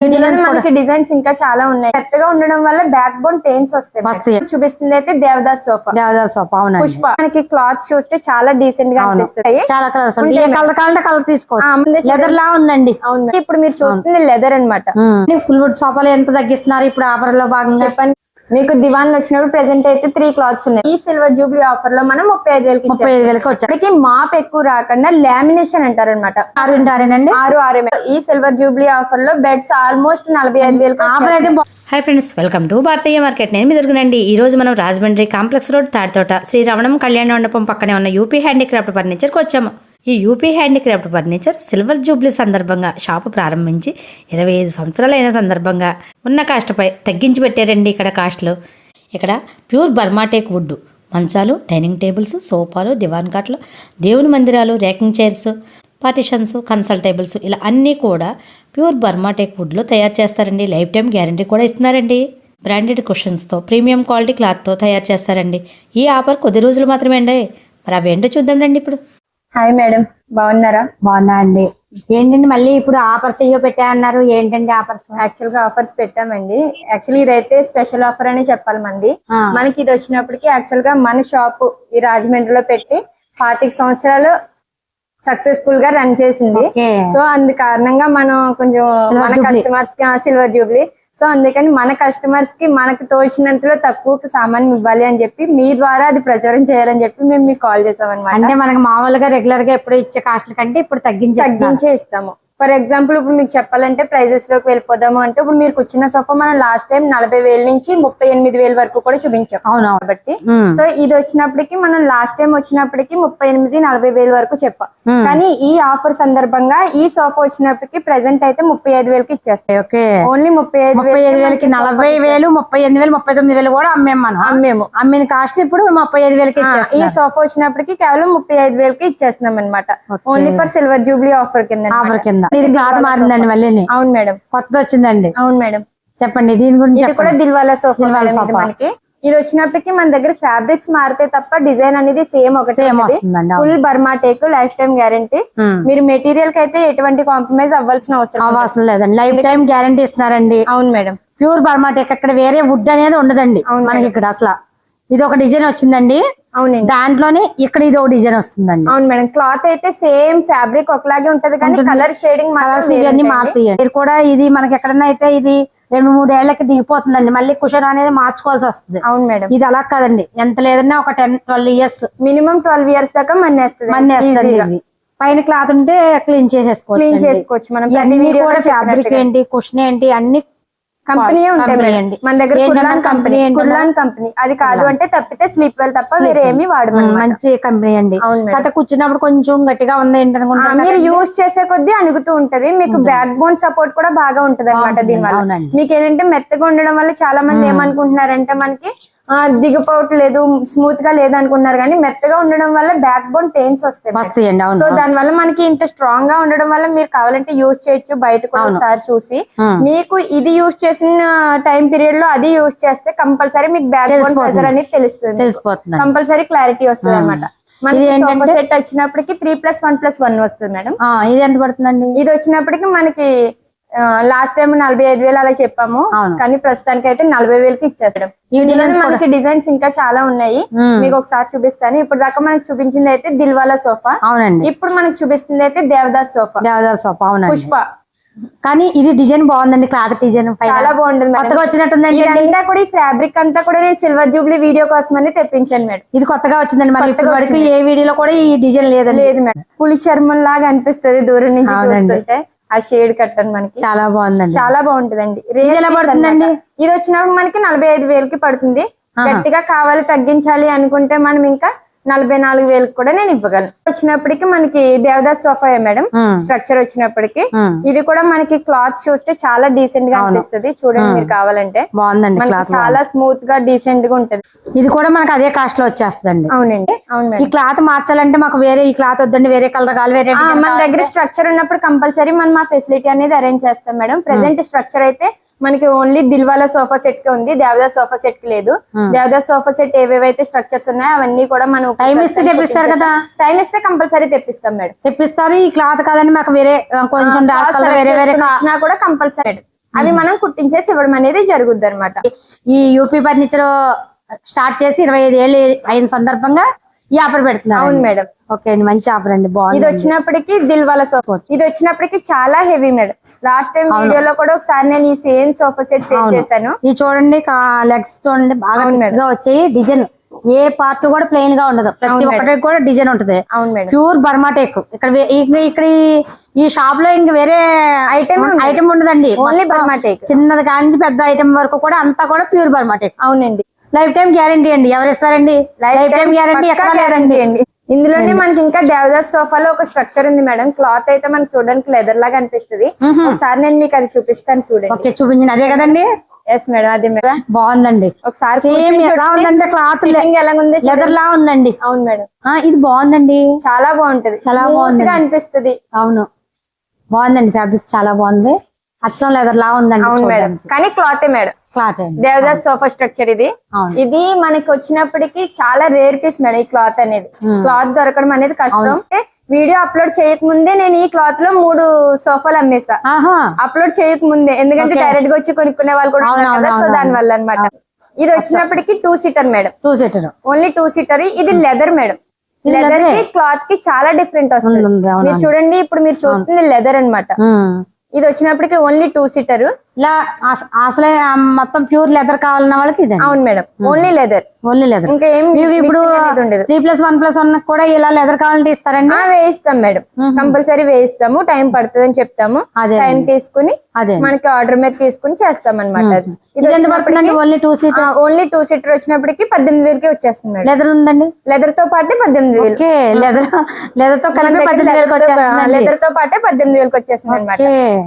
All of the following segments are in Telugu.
మనకి డిజైన్స్ ఇంకా చాలా ఉన్నాయి. పెద్దగా ఉండడం వల్ల బ్యాక్ బోన్ పెయిన్స్ వస్తాయి. చూపిస్తుంది అయితే దేవదాస్ సోఫా పుష్ప. మనకి క్లాత్ చూస్తే చాలా డీసెంట్ గా అనిపిస్తాయి. చాలా కలర్స్ కలర్ తీసుకోవచ్చు. లెదర్ లా ఉందండి. అవును, ఇప్పుడు మీరు చూస్తుంది లెదర్ అన్నమాట. ఫుల్ వుడ్ సోఫాలు ఎంత తగ్గిస్తున్నారు ఇప్పుడు ఆఫర్ లో భాగంగా చెప్పండి. మీకు దివాన్ వచ్చినప్పుడు ప్రెసెంట్ అయితే 3 క్లాత్స్ ఉన్నాయి. ఈ సిల్వర్ జూబ్లీ ఆఫర్ లో మనం 35,000 వచ్చాయి. మాప్ ఎక్కువ రాకుండా లామినేషన్ అంటారు అనమాట. 6 ఈ సిల్వర్ జూబ్లీ ఆఫర్ లో beds almost 45,000 hi friends, welcome to Bharatiya market. నేను మీ దొరికినండి. ఈ రోజు మనం రాజమండ్రి కాంప్లెక్స్ రోడ్ తాడితోట శ్రీ రమణం కళ్యాణ మండపం పక్కనే ఉన్న యూపీ హ్యాండీక్రాఫ్ట్ ఫర్నిచర్కి వచ్చాము. ఈ UP handicraft furniture silver Jubilee సందర్భంగా షాపు ప్రారంభించి 25 సంవత్సరాలైన సందర్భంగా ఉన్న కాస్ట్పై తగ్గించి పెట్టారండి. ఇక్కడ కాస్ట్లు ఇక్కడ ప్యూర్ బర్మాటేక్ వుడ్ మంచాలు, డైనింగ్ టేబుల్స్, సోఫాలు, దివాన్ కాట్లు, దేవుని మందిరాలు, రేకింగ్ చైర్స్, పార్టిషన్స్, కన్సల్ టేబుల్స్ ఇలా అన్నీ కూడా ప్యూర్ బర్మాటేక్ వుడ్లో తయారు చేస్తారండి. లైఫ్ టైం గ్యారంటీ కూడా ఇస్తున్నారండి. బ్రాండెడ్ కుషన్స్తో ప్రీమియం క్వాలిటీ క్లాత్తో తయారు చేస్తారండి. ఈ ఆఫర్ కొద్ది రోజులు మాత్రమే అండి. మరి అవేంటో చూద్దాం రండి ఇప్పుడు. హాయ్ మేడం, బాగున్నారా? బాగున్నా అండి. ఏంటండి మళ్ళీ ఇప్పుడు ఆఫర్స్ అయ్యో పెట్టా అన్నారు, ఏంటండి ఆఫర్స్? యాక్చువల్ గా ఆఫర్స్ పెట్టామండి. యాక్చువల్లీ ఇదైతే స్పెషల్ ఆఫర్ అని చెప్పాలి. మనకి ఇది వచ్చినప్పటికి యాక్చువల్ గా మన షాప్ ఈ రాజమండ్రిలో పెట్టి 25 సంవత్సరాలు సక్సెస్ఫుల్ గా రన్ చేసింది. సో అందు కారణంగా మనం కొంచెం మన కస్టమర్స్ కి సిల్వర్ జూబ్లీ, సో అందుకని మన కస్టమర్స్ కి మనకు తోచినంతలో తక్కువ సామాన్ ఇవ్వాలి అని చెప్పి మీ ద్వారా అది ప్రచారం చేయాలని చెప్పి మేము మీకు కాల్ చేసాం అనమాట. అంటే మనకు మామూలుగా రెగ్యులర్ గా ఎప్పుడు ఇచ్చే కాస్ట్ కంటే ఇప్పుడు తగ్గించే ఇస్తాము. ఫర్ ఎగ్జాంపుల్ ఇప్పుడు మీకు చెప్పాలంటే ప్రైజెస్ లోకి వెళ్ళిపోదాము అంటే ఇప్పుడు మీరు కూర్చున్న సోఫా మనం లాస్ట్ టైం 40,000 నుంచి 38,000 వరకు కూడా చూపించాం. అవును కాబట్టి సో ఇది వచ్చినప్పటికి మనం లాస్ట్ టైం వచ్చినప్పటికి 38,000-40,000 వరకు చెప్పాం. కానీ ఈ ఆఫర్ సందర్భంగా ఈ సోఫా వచ్చినప్పటికి ప్రెసెంట్ అయితే 35,000కి ఇచ్చేస్తాయి. ఓన్లీ 35,000కి 40,000, 38,000, 39,000 కూడా అమ్మేము. అమ్మిన కాస్ట్ ఇప్పుడు 35,000కి ఈ సోఫా వచ్చినప్పటికి కేవలం 35,000కి ఇచ్చేస్తున్నాం అనమాట. Only for silver jubilee offer కింద. ఇది క్లాత్ మారిందండి మళ్ళీ. అవును మేడం, కొత్తది వచ్చిందండి. అవును మేడం, చెప్పండి దీని గురించి. ఇది కూడా దిల్వాలా సోఫా. మనకి ఇది వచ్చినప్పటికి మన దగ్గర ఫ్యాబ్రిక్స్ మారితే తప్ప డిజైన్ అనేది సేమ్ ఒకటే. Full బర్మాటేక్, life time guarantee. మీరు మెటీరియల్ కి అయితే ఎటువంటి కాంప్రమైజ్ అవ్వాల్సిన అవసరం లేదండి. లైఫ్ టైం గ్యారంటీ ఇస్తున్నారండి. అవును మేడం, ప్యూర్ బర్మాటేక్. అక్కడ వేరే వుడ్ అనేది ఉండదండి మనకి ఇక్కడ. అసలు ఇది ఒక డిజైన్ వచ్చిందండి. అవునండి, దాంట్లోనే ఇక్కడ ఇది ఒక డిజైన్ వస్తుందండి. అవును మేడం, క్లాత్ అయితే సేమ్ ఫ్యాబ్రిక్ ఒకలాగే ఉంటది కానీ కలర్ షేడింగ్ మారుతాయి కూడా. ఇది మనకి ఎక్కడన్నా అయితే ఇది 2-3 ఏళ్లకి దిగిపోతుందండి. మళ్ళీ కుషన్ అనేది మార్చుకోవాల్సి వస్తుంది. అవును మేడం, ఇది అలా కాదండి. ఎంత లేదన్నా ఒక 10-12 ఇయర్స్, మినిమం 12 ఇయర్స్ దాకా మన్నేస్తుంది. పైన క్లాత్ ఉంటే క్లీన్ చేసుకోవచ్చు మనం. ఫ్యాబ్రిక్ ఏంటి, కుషన్ ఏంటి అన్ని కంపెనీ ఉంటాయి మన దగ్గర. కుర్లాన్ కంపెనీ అది కాదు అంటే తప్పితే స్లీప్ వెల్ తప్ప వేరే ఏమి వాడము. మంచి కంపెనీ అండి. కూర్చున్నప్పుడు కొంచెం గట్టిగా ఉంది ఏంటనుకుంటా, మీరు యూజ్ చేసే కొద్దీ అణుగుతూ ఉంటది. మీకు బ్యాక్ బోన్ సపోర్ట్ కూడా బాగా ఉంటది అనమాట. దీని వల్ల మీకు ఏంటంటే మెత్తగా ఉండడం వల్ల చాలా మంది ఏమనుకుంటున్నారంటే మనకి దిగిపోవట్లేదు, స్మూత్ గా లేదు అనుకుంటున్నారు. కానీ మెత్తగా ఉండడం వల్ల బ్యాక్ బోన్ పెయిన్స్ వస్తాయి. సో దాని వల్ల మనకి ఇంత స్ట్రాంగ్ గా ఉండడం వల్ల మీరు కావాలంటే యూజ్ చేయొచ్చు. బయట కూడా ఒకసారి చూసి మీకు ఇది యూజ్ చేసిన టైం పీరియడ్ లో అది యూజ్ చేస్తే కంపల్సరీ మీకు బ్యాక్ బోన్ ప్రెజర్ అనేది తెలుస్తుంది. కంపల్సరీ క్లారిటీ వస్తుంది అనమాట. మనకి సోఫా సెట్ వచ్చినప్పటికి 3+1+1 వస్తుంది మేడం. ఇది ఎంత పడుతుందండి? ఇది వచ్చినప్పటికి మనకి లాస్ట్ టైం 45,000 అలా చెప్పాము, కానీ ప్రస్తుతానికి అయితే 40,000కి ఇచ్చేస్తాం. మనకి డిజైన్స్ ఇంకా చాలా ఉన్నాయి, మీకు ఒకసారి చూపిస్తాను. ఇప్పుడు దాకా మనకి చూపించింది అయితే దిల్వాలా సోఫా. అవునండి, ఇప్పుడు మనకి చూపిస్తుంది అయితే దేవదాస్ సోఫా. అవునండి, పుష్ప. కానీ ఇది డిజైన్ బాగుందండి. క్లాత్ డిజైన్ చాలా బాగుంటుంది. కొత్తగా వచ్చినట్టుందండి. ఇదంతా కూడా ఈ ఫ్యాబ్రిక్ అంతా కూడా నేను సిల్వర్ జూబ్లీ వీడియో కోసం అని తెప్పించాను మేడం. ఇది కొత్తగా వచ్చిందండి. మరి ఏ వీడియోలో కూడా ఈ డిజైన్ లేదు మేడం. పులి చర్మం లాగా అనిపిస్తుంది దూరం నుంచి చూస్తుంటే. ఆ షేడ్ కట్టండి మనకి చాలా బాగుందండి, చాలా బాగుంటుందండి. ఇది వచ్చినప్పుడు మనకి 45,000కి పడుతుంది. గట్టిగా కావాలి తగ్గించాలి అనుకుంటే మనం ఇంకా 44,000 కూడా నేను ఇవ్వగలను. వచ్చినప్పటికి మనకి దేవదాస్ సోఫా మేడం స్ట్రక్చర్ వచ్చినప్పటికి. ఇది కూడా మనకి క్లాత్ చూస్తే చాలా డీసెంట్ గా అనిపిస్తుంది. చూడండి మీరు కావాలంటే. బాగుందండి, చాలా స్మూత్ గా డీసెంట్ గా ఉంటది. ఇది కూడా మనకి అదే కాస్ట్ లో వచ్చేస్తుంది. అవునండి, అవును. ఈ క్లాత్ మార్చాలంటే మాకు వేరే ఈ క్లాత్ వద్దండి, వేరే కలర్ కావాలి, వేరే మన దగ్గర స్ట్రక్చర్ ఉన్నప్పుడు కంపల్సరీ మనం ఆ ఫెసిలిటీ అనేది అరేంజ్ చేస్తాం మేడం. ప్రెసెంట్ స్ట్రక్చర్ అయితే మనకి ఓన్లీ దిల్వాలా సోఫా సెట్ కి ఉంది, దేవదాస్ సోఫా సెట్ కి లేదు. దేవదాస్ సోఫా సెట్ ఏవేవైతే స్ట్రక్చర్స్ ఉన్నాయో అవన్నీ కూడా మనం టైం ఇస్తే తెప్పిస్తారు కదా. టైం ఇస్తే కంపల్సరీ తెప్పిస్తాం మేడం. తెప్పిస్తారు. ఈ క్లాత్ కాదండి మాకు వేరే కొంచెం డార్క్ కలర్ వేరే కూడా కంపల్సరీ అవి మనం కుట్టించేసి ఇవ్వడం అనేది జరుగుద్ది అనమాట. ఈ యూపీ ఫర్నిచర్ స్టార్ట్ చేసి 25 ఏళ్ళు అయిన సందర్భంగా ఈ ఆఫర్ పెడుతున్నారు. అవును మేడం. ఓకే అండి, మంచి ఆఫర్ అండి, బాగుంది. ఇది వచ్చినప్పటికి దిల్వాలా సోఫా, ఇది వచ్చినప్పటికి చాలా హెవీ మేడం. లాస్ట్ టైం వీడియోలో కూడా ఒకసారి నేను ఈ సేమ్ సోఫా సెట్ సేల్ చేశాను. ఇది చూడండి, లెగ్స్ చూడండి బాగా గా వచ్చాయి. డిజైన్ ఏ పార్ట్ కూడా ప్లెయిన్ గా ఉండదు, ప్రతి ఒక్కటి కూడా డిజైన్ ఉంటది. అవును మేడం. Pure Burma take. ఇక్కడ ఈ షాప్ లో ఇంక వేరే ఐటమ్ ఉండదండి, ఓన్లీ బర్మా టేక్. చిన్నది కానించి పెద్ద ఐటమ్ వరకు కూడా అంతా కూడా ప్యూర్ బర్మా టేక్. అవునండి. లైఫ్ టైం గ్యారంటీ అండి. ఎవరు ఇస్తారండి? లైఫ్ టైం గ్యారంటీ ఎక్కడ లేదండి అండి. ఇందులోనే మనకి ఇంకా దేవదాస్ సోఫాలో ఒక స్ట్రక్చర్ ఉంది మేడం. క్లాత్ అయితే మనకి చూడడానికి లెదర్ లాగా అనిపిస్తుంది. ఒకసారి నేను మీకు అది చూపిస్తాను చూడండి. ఓకే, చూపించండి. అదే కదండి? ఎస్ మేడం, అదే మేడం. బాగుందండి. ఒకసారి సేమ్ ఎలా ఉందంటే క్లాత్ ఎలా ఉంది, లెదర్ లా ఉందండి. అవును మేడం. ఇది బాగుందండి, చాలా బాగుంటది, చాలా బాగుంది అనిపిస్తుంది. అవును, బాగుందండి. ఫ్యాబ్రిక్ చాలా బాగుంది, అచ్చం లెదర్ లా ఉందండి. అవును మేడం, కానీ cloth madam, cloth Devdas sofa structure ఇది. ఇది మనకి వచ్చినప్పటికి చాలా రేర్ పీస్ మేడం. ఈ క్లాత్ అనేది, క్లాత్ దొరకడం అనేది కష్టం. వీడియో అప్లోడ్ చేయక ముందే నేను ఈ క్లాత్ లో 3 సోఫాలు అమ్మేసా, అప్లోడ్ చేయక ముందే. ఎందుకంటే డైరెక్ట్ గా వచ్చి కొనుక్కునే వాళ్ళు కూడా ఉన్నారు కదా, సో దాని వల్ల అనమాట. ఇది వచ్చినప్పటికి 2 seater madam. 2 seater, only 2 seater. ఇది లెదర్ మేడం. లెదర్ కి క్లాత్ కి చాలా డిఫరెంట్ వస్తుంది. మీరు చూడండి, ఇప్పుడు మీరు చూస్తుంది లెదర్ అన్నమాట. ఇది వచ్చినప్పటికి ఓన్లీ 2 సీటర్. ఇలా అసలే మొత్తం ప్యూర్ లెదర్ కావాలన్న వాళ్ళకి ఇది. అవును మేడం, ఓన్లీ లెదర్. ఇంకా ఏం ఇప్పుడు 3+1+1 కూడా ఇలా లెదర్ కావాలంటే ఇస్తారండి? వేయిస్తాం మేడం, కంపల్సరీ వేయిస్తాము. టైం పడుతుంది అని చెప్తాము. టైం తీసుకుని మనకి ఆర్డర్ మీద తీసుకుని చేస్తాం అనమాట. ఓన్లీ 2 సీటర్ వచ్చినప్పటికి 18,000కి వచ్చేస్తుంది మేడం. లెదర్ ఉందండి, లెదర్ తో పాటే 18,000. లెదర్ తో కలిపి 18,000 లెదర్ తో పాటే 18,000కి వచ్చేస్తుంది అనమాట.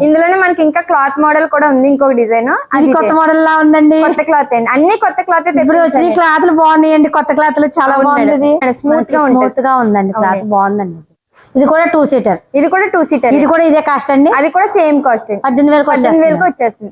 ఇందులోనే మనకి ఇంకా క్లాత్ మోడల్ కూడా ఉంది, ఇంకొక డిజైన్. అది కొత్త మోడల్ లా ఉందండి, కొత్త క్లాత్ అండి. అన్ని కొత్త క్లాత్. ఇప్పుడు వచ్చిన క్లాత్లు బాగున్నాయండి, కొత్త క్లాత్లు చాలా బాగుంది, స్మూత్ గా ఉందండి. క్లాత్ బాగుందండి. ఇది కూడా 2 సీటర్. ఇది కూడా 2 సీటర్. ఇది కూడా ఇదే కాస్ట్ అండి? అది కూడా సేమ్ కాస్ట్. 18,000కి వచ్చేస్తుంది.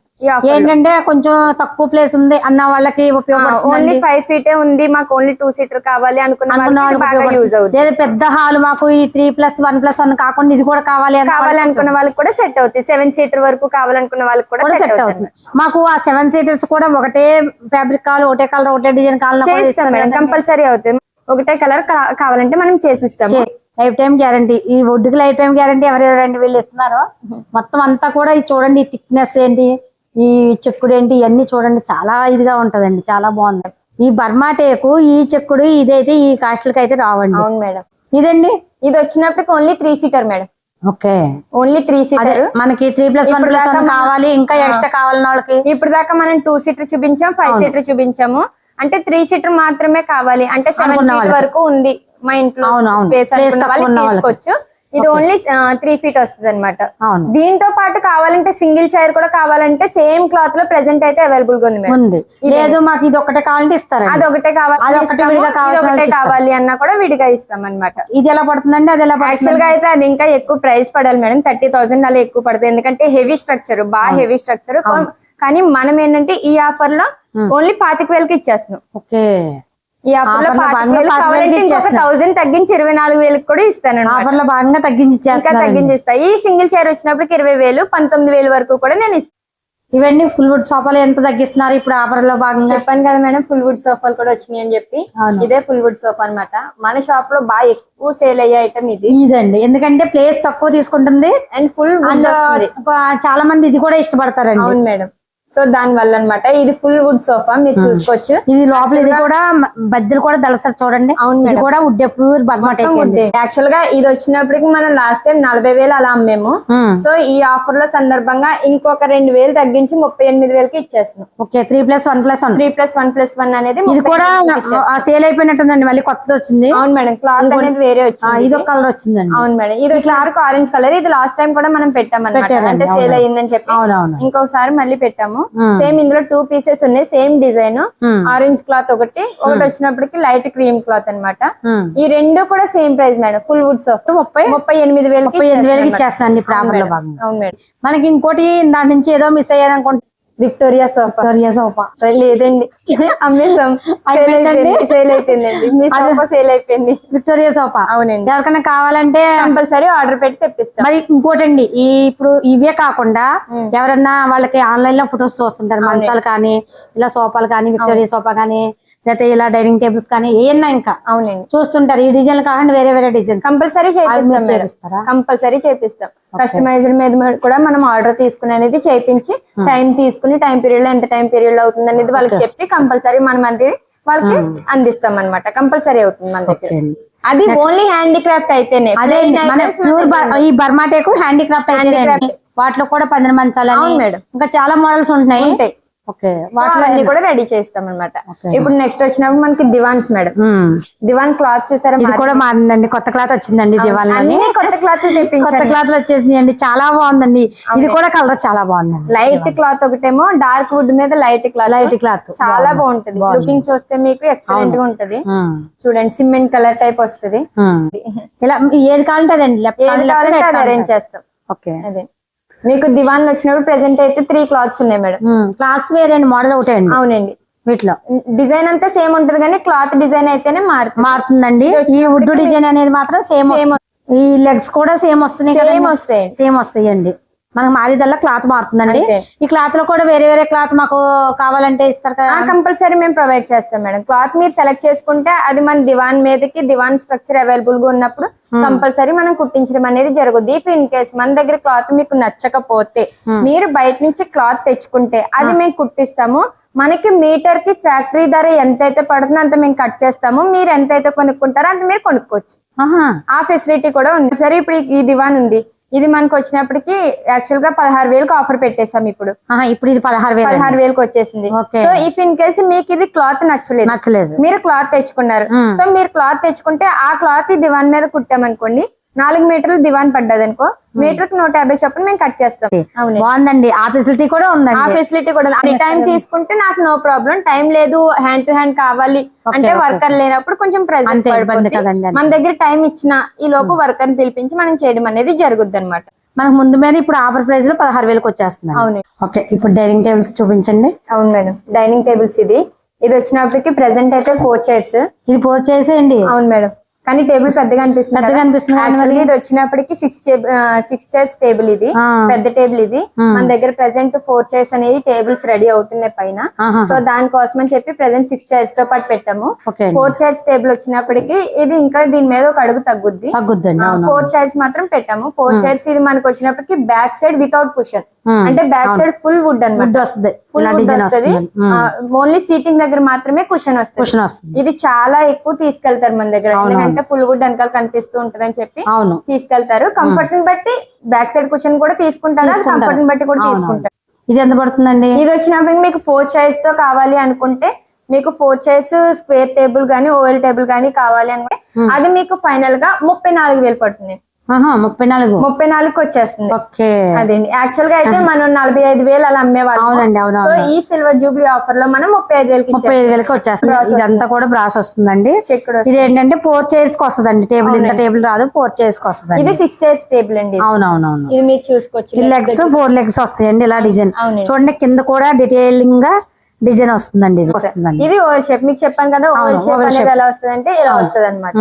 ఏంటంటే కొంచెం తక్కువ ప్లేస్ ఉంది అన్న వాళ్ళకి ఉపయోగపడుతుంది. ఓన్లీ 5 ఫీటే ఉంది, మాకు ఓన్లీ 2 సీటర్ కావాలి అనుకున్న వాళ్ళకి యూజ్ అవుతుంది. లేదా పెద్ద హాల్ మాకు ఈ 3+1+1 కాకుండా ఇది కూడా కావాలి అనుకున్న వాళ్ళకి కూడా సెట్ అవుతుంది. 7 సీటర్ వరకు కావాలనుకున్న వాళ్ళకి కూడా సెట్ అవుతుంది. మాకు ఆ 7 సీటర్స్ కూడా ఒకటే ఫ్యాబ్రిక్ కావాలి, ఒకటే కలర్, ఒకటే డిజైన్ కావాలి, కంపల్సరీ అవుతుంది. ఒకటే కలర్ కావాలంటే మనం చేసిస్తాము. Life time guarantee. ఈ వుడ్కి లైఫ్ టైం గ్యారంటీ ఎవరెవరండి వీళ్ళు ఇస్తున్నారు. మొత్తం అంతా కూడా ఇది చూడండి, ఈ థిక్నెస్ ఏంటి, ఈ చెక్కుడు ఏంటి, ఇవన్నీ చూడండి, చాలా ఇదిగా ఉంటదండి, చాలా బాగుంది. ఈ బర్మా టేకు, ఈ చెక్కుడు ఇదైతే ఈ కాస్ట్లకి అయితే రావండి. అవును మేడం. ఇదండి, ఇది వచ్చినప్పటికి only 3 seater madam. Okay, only 3 seater. మనకి 3+1+1 కావాలి, ఇంకా ఎక్స్ట్రా కావాలన్న వాళ్ళకి. ఇప్పుడు దాకా మనం 2 సీటర్ చూపించాం, 5 సీటర్ చూపించాము. అంటే 3 సీటర్ మాత్రమే కావాలి అంటే 7 ఫీట్ వరకు ఉంది మా ఇంట్లో స్పేస్ అనుకున్న వాళ్ళకి తీసుకోవచ్చు. ఇది ఓన్లీ 3 ఫీట్ వస్తుంది అనమాట. దీంతో పాటు కావాలంటే సింగిల్ చైర్ కూడా కావాలంటే సేమ్ క్లాత్ లో ప్రెసెంట్ అయితే అవైలబుల్ గా ఉంది. లేదు మాకు ఇది ఒకటే కావాలంటే ఇస్తారు, అది ఒకటే కావాలి అన్నా కూడా విడిగా ఇస్తాం అనమాట. ఇది ఎలా పడుతుందండి? అది ఎలా యాక్చువల్ గా అయితే అది ఇంకా ఎక్కువ ప్రైస్ పడాలి మేడం, 30,000 అలా ఎక్కువ పడుతుంది. ఎందుకంటే హెవీ స్ట్రక్చర్, బాగా హెవీ స్ట్రక్చర్. కానీ మనం ఏంటంటే ఈ ఆఫర్ లో ఓన్లీ 25,000కి ఇచ్చేస్తున్నాం. ఓకే, ఈ ఆఫర్ లో 25,000 కావాలంటే ఇంకొక 1,000 తగ్గించి 24,000కి కూడా ఇస్తాను. ఆఫర్ లో భాగంగా తగ్గించిస్తా. ఈ సింగిల్ చైర్ వచ్చినప్పటికి 20,000, 19,000 వరకు కూడా నేను ఇస్తాను. ఇవన్నీ ఫుల్ వుడ్ సోఫాలు ఎంత తగ్గిస్తున్నారు ఇప్పుడు ఆఫర్ లో భాగంగా? చెప్పాను కదా మేడం, ఫుల్ వుడ్ సోఫాలు కూడా వచ్చినాయి అని చెప్పి. ఇదే ఫుల్ వుడ్ సోఫా అనమాట. మన షాప్ లో బాగా ఎక్కువ సేల్ అయ్యే ఐటమ్ ఇదండి, ఎందుకంటే ప్లేస్ తక్కువ తీసుకుంటుంది అండ్ ఫుల్ చాలా మంది ఇది కూడా ఇష్టపడతారండి. అవును మేడం. సో దాని వల్ల అనమాట ఇది ఫుల్ వుడ్ సోఫా మీరు చూసుకోవచ్చు. ఇది లోపల ఇది కూడా బద్దలు కూడా దళసరి చూడండి. ఇది కూడా wood, pure Burma teak. Actual గా ఇది వచ్చినప్పటికి మనం లాస్ట్ టైం 40,000 అలా అమ్మేము. సో ఈ ఆఫర్ లో సందర్భంగా ఇంకొక 2,000 తగ్గించి 38,000కి ఇచ్చేస్తున్నాం. ఓకే, 3+1+1. 3+1+1 అనేది ఇది కూడా సేల్ అయిపోయినట్టుందండి, మళ్ళీ కొత్తది వచ్చింది. అవును మేడం, క్లాత్ అనేది వేరే వచ్చింది. ఇది ఒక కలర్ వచ్చిందండి. అవును మేడం, ఇది వచ్చేసరికి ఆరెంజ్ కలర్. ఇది లాస్ట్ టైం కూడా మనం పెట్టామన్నమాట, అంటే సేల్ అయ్యిందని చెప్పి ఇంకొకసారి మళ్ళీ పెట్టాము. సేమ్ ఇందులో 2 పీసెస్ ఉన్నాయి, సేమ్ డిజైన్. ఆరెంజ్ క్లాత్ ఒకటి వచ్చినప్పటికి లైట్ క్రీమ్ క్లాత్ అన్నమాట. ఈ రెండు కూడా same price madam. Full wood sofa 38,000కి ఇచ్చేస్తాను ఇప్పుడు ఆఫర్ లో భాగంగా. అవును మేడం. మనకి ఇంకోటి దాని నుంచి ఏదో మిస్ అయ్యారనుకుంటే విక్టోరియా సోఫా. లేదండి అమ్మేసాం, సేల్ అయిపోయిందండి. మీ సోఫా సేల్ అయిపోయింది. Victoria sofa. అవునండి. ఎవరికైనా కావాలంటే కంపల్సరీ ఆర్డర్ పెట్టి తెప్పిస్తాం. మరి ఇంకోటండి, ఇప్పుడు ఇవే కాకుండా ఎవరన్నా వాళ్ళకి ఆన్లైన్ లో ఫొటోస్ చూస్తుంటారు, మంచాలు కానీ ఇలా సోఫాలు కానీ, విక్టోరియా సోఫా కానీ, లేకపోతే ఇలా డైనింగ్ టేబుల్స్ కానీ ఏమన్నా ఇంకా అవునండి చూస్తుంటారు. ఈ డిజైన్ కాకుండా వేరే వేరే డిజైన్స్ కంపల్సరీ చేపిస్తాం. కంపల్సరీ చేపిస్తాం. కస్టమైజ్డ్ మీద కూడా మనం ఆర్డర్ తీసుకుని అనేది చేయించి టైం తీసుకుని టైం పీరియడ్ లో ఎంత టైం పీరియడ్ లో అవుతుంది అనేది వాళ్ళకి చెప్పి కంపల్సరీ మనం అనేది వాళ్ళకి అందిస్తాం అనమాట. కంపల్సరీ అవుతుంది మన దగ్గర. అది ఓన్లీ హ్యాండీక్రాఫ్ట్ అయితేనే. ఈ బర్మాటేకు హ్యాండీక్రాఫ్ట్ అయితే వాటిలో కూడా పందిరి మంచాలు మేడం ఇంకా చాలా మోడల్స్ ఉంటాయి. వాటిని కూడా రెడీ చేస్తాం అనమాట. ఇప్పుడు నెక్స్ట్ వచ్చినప్పుడు మనకి దివాన్స్ మేడం. దివాన్ క్లాత్ చూసారా, ఇది కూడా మారిందండి, కొత్త క్లాత్ వచ్చిందండి. దివాన్ కొత్త క్లాత్ కొత్త క్లాత్ వచ్చేసింది అండి, చాలా బాగుందండి. ఇది కూడా కలర్ చాలా బాగుందండి. లైట్ క్లాత్ ఒకటేమో డార్క్ వుడ్ మీద లైట్ క్లాత్ చాలా బాగుంటది. లుకింగ్ చూస్తే మీకు ఎక్సలెంట్ గా ఉంటది. చూడండి సిమెంట్ కలర్ టైప్ వస్తుంది. ఇలా ఏది కావాలంటే అదండి అరేంజ్ చేస్తాం. ఓకే. అదే మీకు దివాన్ వచ్చినప్పుడు ప్రెసెంట్ అయితే 3 క్లాత్స్ ఉన్నాయి మేడం. క్లాత్స్ వేరే మోడల్ ఒకటే అండి. అవునండి. వీటిలో డిజైన్ అంతా సేమ్ ఉంటది కానీ క్లాత్ డిజైన్ అయితేనే మారుతుందండి. ఈ వుడ్ డిజైన్ అనేది మాత్రం సేమ్. ఈ లెగ్స్ కూడా సేమ్ వస్తున్నాయి, సేమ్ వస్తాయండి. మనకు మారిదల్లా క్లాత్ మారుతుందండి. ఈ క్లాత్ లో కూడా వేరే వేరే క్లాత్ మాకు కావాలంటే ఇస్తారు కదా. కంపల్సరీ మేము ప్రొవైడ్ చేస్తాం మేడం. క్లాత్ మీరు సెలెక్ట్ చేసుకుంటే అది మన దివాన్ మీదకి దివాన్ స్ట్రక్చర్ అవైలబుల్ గా ఉన్నప్పుడు కంపల్సరీ మనం కుట్టించడం అనేది జరుగుద్ది. ఇఫ్ ఇన్ కేస్ మన దగ్గర క్లాత్ మీకు నచ్చకపోతే మీరు బయట నుంచి క్లాత్ తెచ్చుకుంటే అది మేము కుట్టిస్తాము. మనకి మీటర్ కి ఫ్యాక్టరీ ధర ఎంతైతే పడుతుందో అంత మేము కట్ చేస్తాము. మీరు ఎంతైతే కొనుక్కుంటారో అంత మీరు కొనుక్కోవచ్చు. ఆ ఫెసిలిటీ కూడా ఉంది. సరే ఇప్పుడు ఈ దివాన్ ఉంది, ఇది మనకు వచ్చినప్పటికి యాక్చువల్ గా 16,000కి ఆఫర్ పెట్టేసాం. ఇప్పుడు ఇది 16,000కి వచ్చేసింది. సో ఇఫ్ ఇన్ కేసు మీకు ఇది క్లాత్ నచ్చలేదు, మీరు క్లాత్ తెచ్చుకున్నారు. సో మీరు క్లాత్ తెచ్చుకుంటే ఆ క్లాత్ ఈ దివాన్ మీద కుట్టామనుకోండి, 4 మీటర్లు దివాన్ పడ్డది అనుకో, మీటర్ కి 150 చొప్పున మేము కట్ చేస్తాం. బాగుందండి. ఆ ఫెసిలిటీ కూడా ఉంది. ఆ ఫెసిలిటీ కూడా ఉంది. టైం తీసుకుంటే నాకు నో ప్రాబ్లం. టైం లేదు, హ్యాండ్ టు హ్యాండ్ కావాలి అంటే వర్కర్ లేనప్పుడు కొంచెం ప్రెజెంట్ మన దగ్గర టైం ఇచ్చిన ఈ లోపు వర్కర్ పిలిపించి మనం చేయడం అనేది జరుగుద్ది అనమాట. మనకు ముందు మీద ఇప్పుడు ఆఫర్ ప్రైస్ లో 16,000కి వచ్చేస్తుంది. అవును. ఓకే, ఇప్పుడు డైనింగ్ టేబుల్స్ చూపించండి. అవును మేడం, డైనింగ్ టేబుల్స్ ఇది వచ్చినప్పటికి ప్రెసెంట్ అయితే 4 చైర్స్. ఇది 4 చైర్స్ అండి. అవును మేడం, కానీ టేబుల్ పెద్దగా అనిపిస్తుంది. ఇది వచ్చినప్పటికి 6 చైర్స్ టేబుల్. ఇది పెద్ద టేబుల్. ఇది మన దగ్గర ప్రెసెంట్ 4 చైర్స్ అనేది టేబుల్స్ రెడీ అవుతున్నాయి పైన. సో దానికోసం అని చెప్పి ప్రెసెంట్ 6 చైర్స్ తో పాటు పెట్టాము. 4 చైర్స్ టేబుల్ వచ్చినప్పటికి ఇది ఇంకా దీని మీద ఒక అడుగు తగ్గుద్ది. 4 చైర్స్ మాత్రం పెట్టాము. 4 చైర్స్ ఇది మనకు వచ్చినప్పటికి బ్యాక్ సైడ్ వితౌట్ కుషన్, అంటే బ్యాక్ సైడ్ ఫుల్ వుడ్ అన్నమాట. ఫుల్ వుడ్ వస్తుంది. ఓన్లీ సీటింగ్ దగ్గర మాత్రమే కుషన్ వస్తుంది. ఇది చాలా ఎక్కువ తీసుకెళ్తారు మన దగ్గర, ఎందుకంటే ఫుల్ వుడ్ వెనకాల కనిపిస్తూ ఉంటది అని చెప్పి తీసుకెళ్తారు. కంఫర్ట్ ని బట్టి బ్యాక్ సైడ్ కుషన్ కూడా తీసుకుంటారు, కంఫర్ట్ ని బట్టి కూడా తీసుకుంటారు. ఇది ఎంత పడుతుందండి? ఇది వచ్చినప్పుడు మీకు 4 చైర్స్ తో కావాలి అనుకుంటే, మీకు 4 చైర్స్ స్క్వేర్ టేబుల్ గానీ ఓవెల్ టేబుల్ గానీ కావాలి అనుకుంటే అది మీకు ఫైనల్ గా 34,000 పడుతుంది. 34 వచ్చేస్తుంది. అదేండి, యాక్చువల్ గా అయితే మనం 45,000 అలా అమ్మేవాళ్ళం. సో ఈ సిల్వర్ జూబ్లీ ఆఫర్ లో మనం 35,000కి వచ్చేస్తుంది. ఇదంతా కూడా బ్రాస్ వస్తుందండి. ఇది ఏంటంటే 4 చైర్స్ కి వస్తుందండి. టేబుల్ ఇంత టేబుల్ రాదు, 4 చైర్స్ కి వస్తుంది. ఇది 6 చైర్స్ టేబుల్ అండి. అవునవునవును, ఇది మీరు చూసుకోవచ్చు. లెగ్స్ 4 లెగ్స్ వస్తాయండి. ఇలా డిజైన్ చూడండి, కింద కూడా డీటెయిలింగ్ గా డిజైన్ వస్తుందండి. ఇది ఓవల్ షేప్. మీకు చెప్పాను కదా, ఓవల్ షేప్ అనేది ఎలా వస్తుంది అంటే ఇలా వస్తుంది అనమాట.